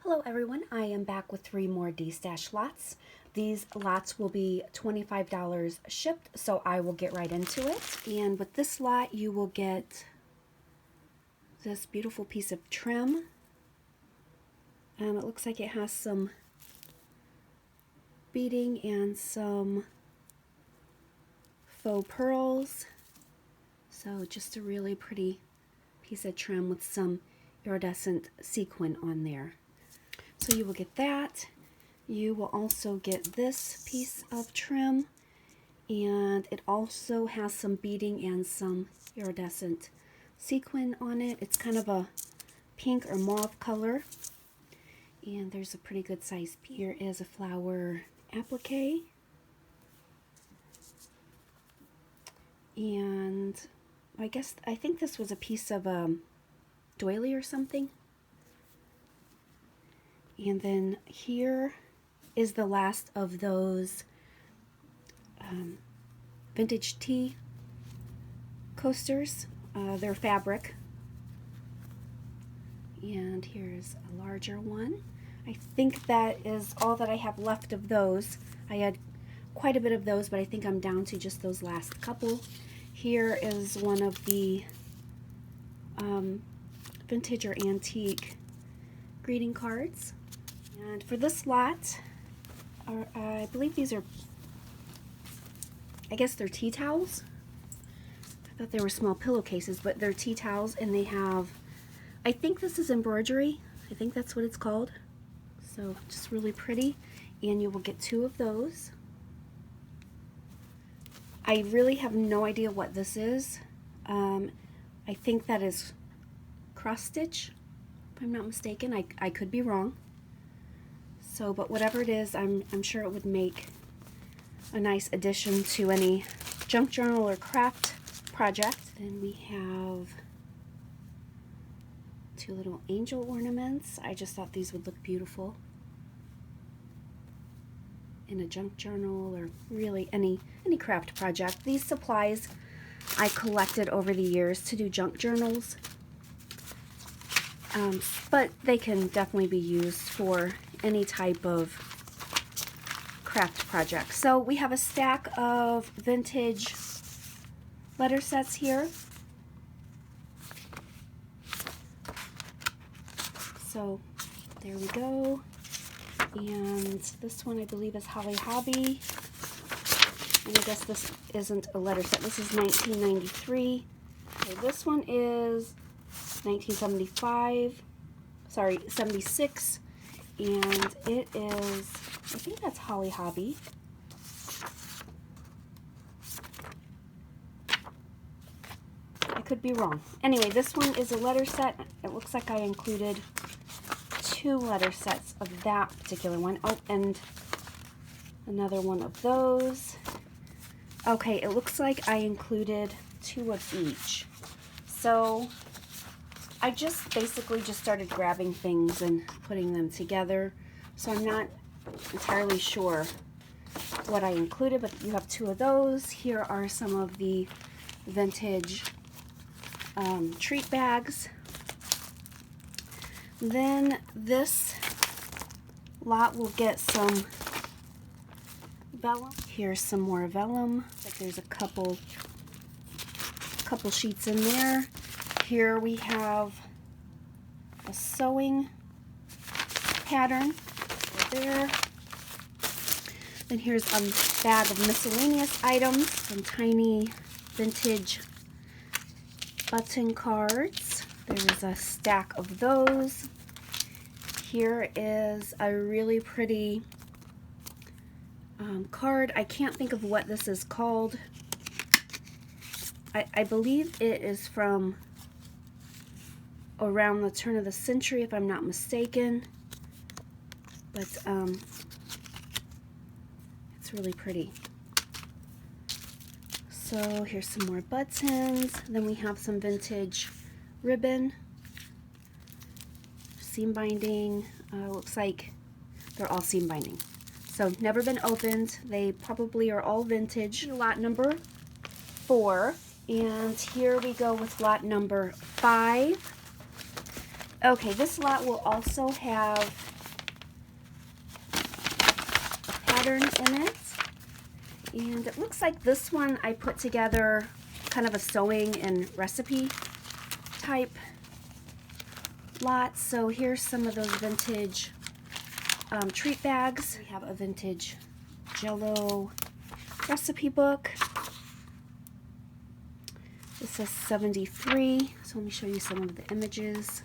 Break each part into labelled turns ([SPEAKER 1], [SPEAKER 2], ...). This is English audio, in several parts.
[SPEAKER 1] Hello everyone, I am back with 3 more DESTASH lots. These lots will be $25 shipped, so I will get right into it. And with this lot, you will get this beautiful piece of trim. It looks like it has some beading and some faux pearls. So just a really pretty piece of trim with some iridescent sequin on there. So you will get that. You will also get this piece of trim, and it also has some beading and some iridescent sequin on it. It's kind of a pink or mauve color, and there's a pretty good size. Here is a flower applique, and I think this was a piece of doily or something. And then here is the last of those vintage tea coasters. They're fabric. And here's a larger one. I think that is all that I have left of those. I had quite a bit of those, but I think I'm down to just those last couple. Here is one of the vintage or antique greeting cards. And for this lot, I believe these are, I guess they're tea towels. I thought they were small pillowcases, but they're tea towels, and they have, I think this is embroidery. I think that's what it's called. So just really pretty, and you will get 2 of those. I really have no idea what this is. I think that is cross stitch, if I'm not mistaken. I could be wrong. So, but whatever it is, I'm sure it would make a nice addition to any junk journal or craft project. Then we have 2 little angel ornaments. I just thought these would look beautiful in a junk journal or really any craft project. These supplies I collected over the years to do junk journals, but they can definitely be used for any type of craft project. So we have a stack of vintage letter sets here. So there we go. And this one I believe is Holly Hobby. And I guess this isn't a letter set. This is 1993. Okay, this one is 1975. Sorry, 76. And it is, I think that's Holly Hobby. I could be wrong. Anyway, this one is a letter set. It looks like I included 2 letter sets of that particular one. Oh, and another one of those. Okay, it looks like I included 2 of each. So I just basically just started grabbing things and putting them together, so I'm not entirely sure what I included, but you have 2 of those. Here are some of the vintage treat bags. Then this lot will get some vellum. Here's some more vellum. Like there's a couple sheets in there. Here we have a sewing pattern right there. Then here's a bag of miscellaneous items, some tiny vintage button cards. There's a stack of those. Here is a really pretty card. I can't think of what this is called. I believe it is from around the turn of the century, if I'm not mistaken, but it's really pretty. So here's some more buttons. Then we have some vintage ribbon, seam binding. Looks like they're all seam binding, so never been opened. They probably are all vintage. Lot number 4, and here we go with lot number 5. Okay, this lot will also have pattern in it. And it looks like this one I put together kind of a sewing and recipe type lot. So here's some of those vintage treat bags. We have a vintage Jello recipe book. This says 73, so let me show you some of the images.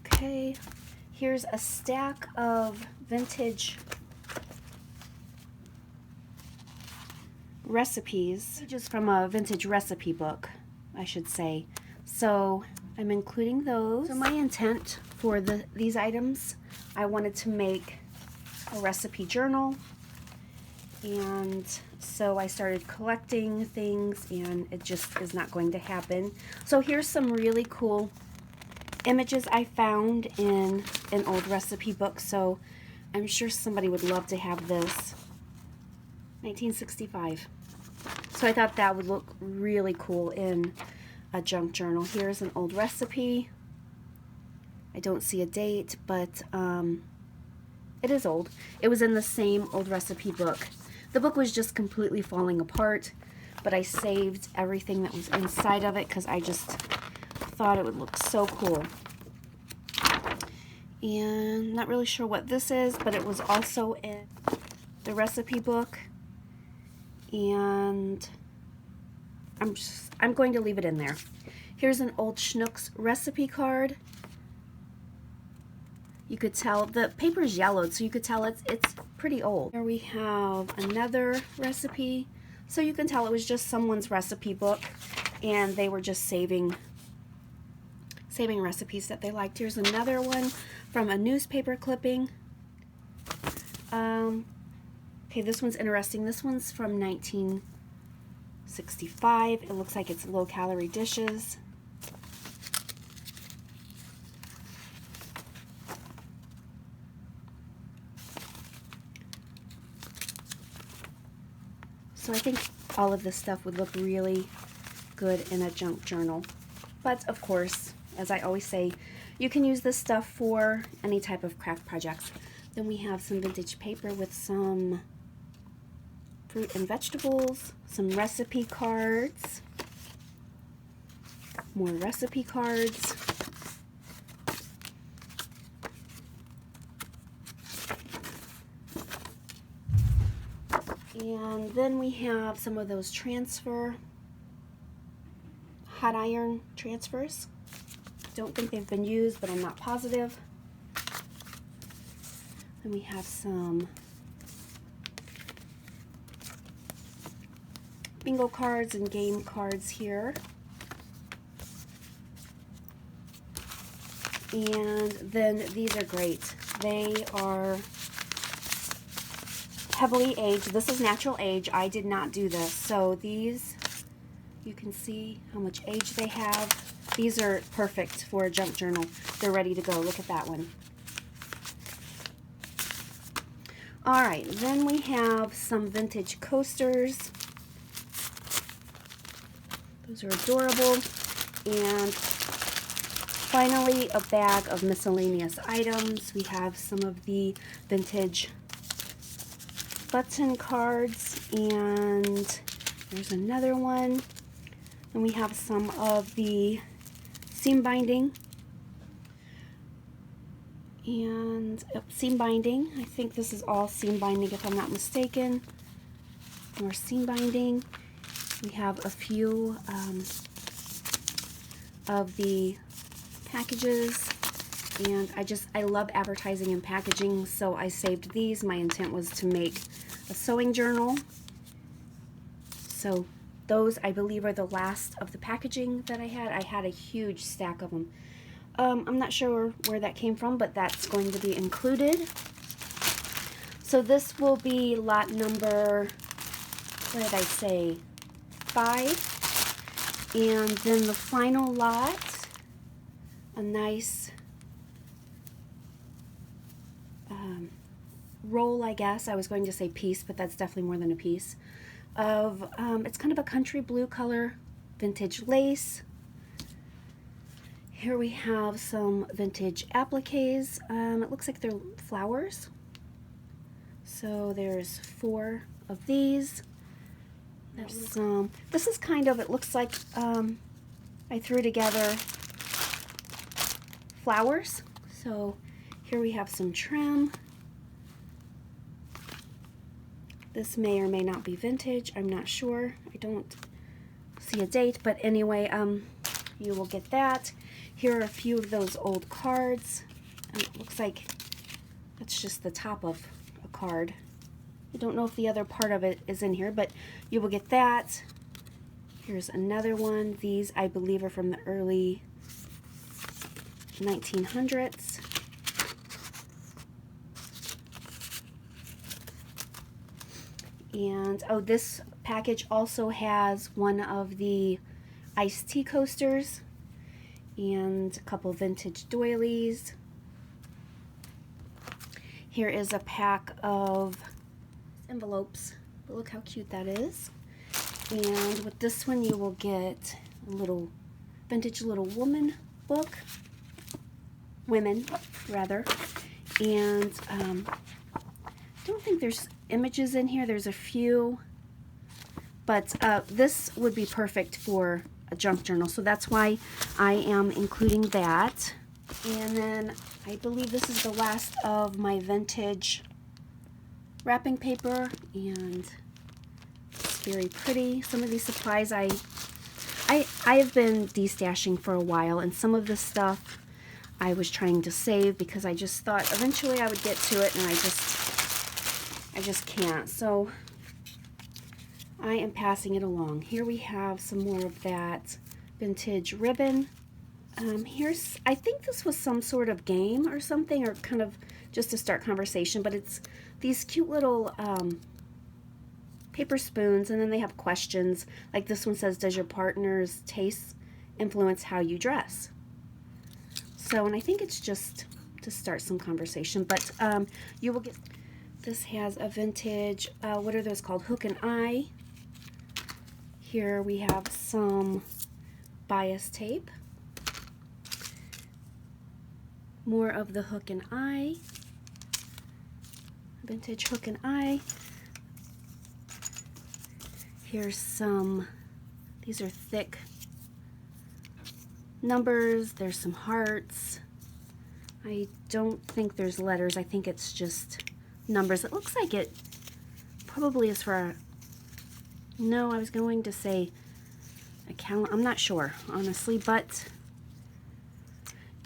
[SPEAKER 1] Okay, here's a stack of vintage recipes, just from a vintage recipe book, I should say. So I'm including those. So my intent for these items, I wanted to make a recipe journal, and so I started collecting things, and it just is not going to happen. So here's some really cool images I found in an old recipe book, so I'm sure somebody would love to have this. 1965. So I thought that would look really cool in a junk journal. Here's an old recipe. I don't see a date, but it is old. It was in the same old recipe book. The book was just completely falling apart, but I saved everything that was inside of it because I just thought it would look so cool. And not really sure what this is, but it was also in the recipe book, and I'm going to leave it in there. Here's an old Schnucks recipe card. You could tell the paper is yellowed, so you could tell it's pretty old. Here we have another recipe, so you can tell it was just someone's recipe book, and they were just saving recipes that they liked. Here's another one from a newspaper clipping. Okay, this one's interesting. This one's from 1965. It looks like it's low-calorie dishes. So I think all of this stuff would look really good in a junk journal. But of course, as I always say, you can use this stuff for any type of craft projects. Then we have some vintage paper with some fruit and vegetables, some recipe cards, more recipe cards, and then we have some of those hot iron transfers. Don't think they've been used, but I'm not positive. Then we have some bingo cards and game cards here. And then these are great. They are heavily aged. This is natural age. I did not do this. So these, you can see how much age they have. These are perfect for a junk journal. They're ready to go. Look at that one. All right, then we have some vintage coasters. Those are adorable. And finally, a bag of miscellaneous items. We have some of the vintage button cards, and there's another one. And we have some of the seam binding. And seam binding. I think this is all seam binding if I'm not mistaken. More seam binding. We have a few of the packages, and I love advertising and packaging, so I saved these. My intent was to make a sewing journal. So those, I believe, are the last of the packaging that I had. I had a huge stack of them. I'm not sure where that came from, but that's going to be included. So this will be lot number, what did I say, 5. And then the final lot, a nice roll, I guess. I was going to say piece, but that's definitely more than a piece. Of, it's kind of a country blue color, vintage lace. Here we have some vintage appliques. It looks like they're flowers. So there's 4 of these. There's some, this is kind of, it looks like I threw together flowers. So here we have some trim. This may or may not be vintage, I'm not sure. I don't see a date, but anyway, you will get that. Here are a few of those old cards. And it looks like that's just the top of a card. I don't know if the other part of it is in here, but you will get that. Here's another one. These, I believe, are from the early 1900s. And, oh, this package also has one of the iced tea coasters and a couple vintage doilies. Here is a pack of envelopes. But look how cute that is. And with this one you will get a little vintage little woman book. Women, rather. And I don't think there's images in here. There's a few. But this would be perfect for a junk journal. So that's why I am including that. And then I believe this is the last of my vintage wrapping paper, and it's very pretty. Some of these supplies I have been destashing for a while, and some of this stuff I was trying to save because I just thought eventually I would get to it, and I just can't. So I am passing it along. Here we have some more of that vintage ribbon. Here's, I think this was some sort of game or something, or kind of just to start conversation, but it's these cute little paper spoons, and then they have questions. Like this one says, does your partner's tastes influence how you dress? So, and I think it's just to start some conversation, but you will get, this has a vintage, what are those called? Hook and eye. Here we have some bias tape. More of the hook and eye. Vintage hook and eye. Here's some, these are thick numbers. There's some hearts. I don't think there's letters. I think it's just numbers. It looks like it probably is for a, no, I was going to say a calendar. I'm not sure, honestly, but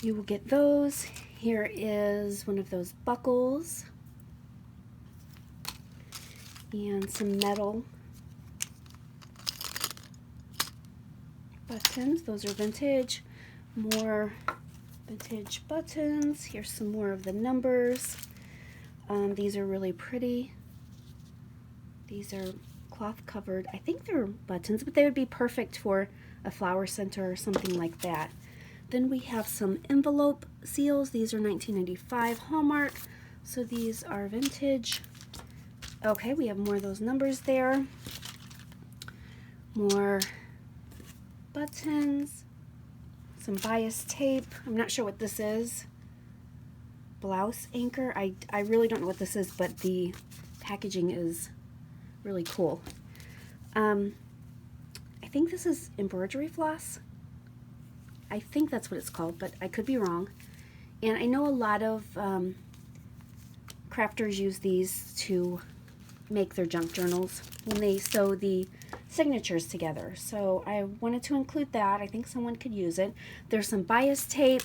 [SPEAKER 1] you will get those. Here is one of those buckles and some metal buttons. Those are vintage. More vintage buttons. Here's some more of the numbers. These are really pretty. These are cloth covered. I think they're buttons, but they would be perfect for a flower center or something like that. Then we have some envelope seals. These are 1995 Hallmark, so these are vintage. Okay, we have more of those numbers there. More buttons. Some bias tape. I'm not sure what this is. Blouse anchor. I really don't know what this is, but the packaging is really cool. I think this is embroidery floss. I think that's what it's called, but I could be wrong. And I know a lot of crafters use these to make their junk journals when they sew the signatures together. So I wanted to include that. I think someone could use it. There's some bias tape,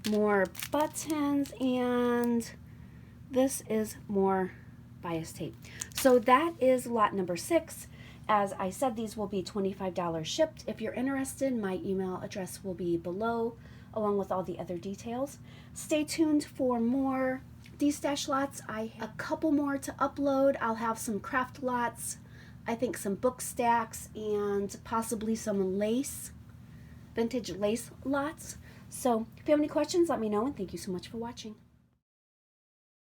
[SPEAKER 1] more buttons, and this is more bias tape. So that is lot number 6. As I said, these will be $25 shipped. If you're interested, my email address will be below, along with all the other details. Stay tuned for more DESTASH lots. I have a couple more to upload. I'll have some craft lots, I think some book stacks, and possibly some lace, vintage lace lots. So if you have any questions, let me know, and thank you so much for watching.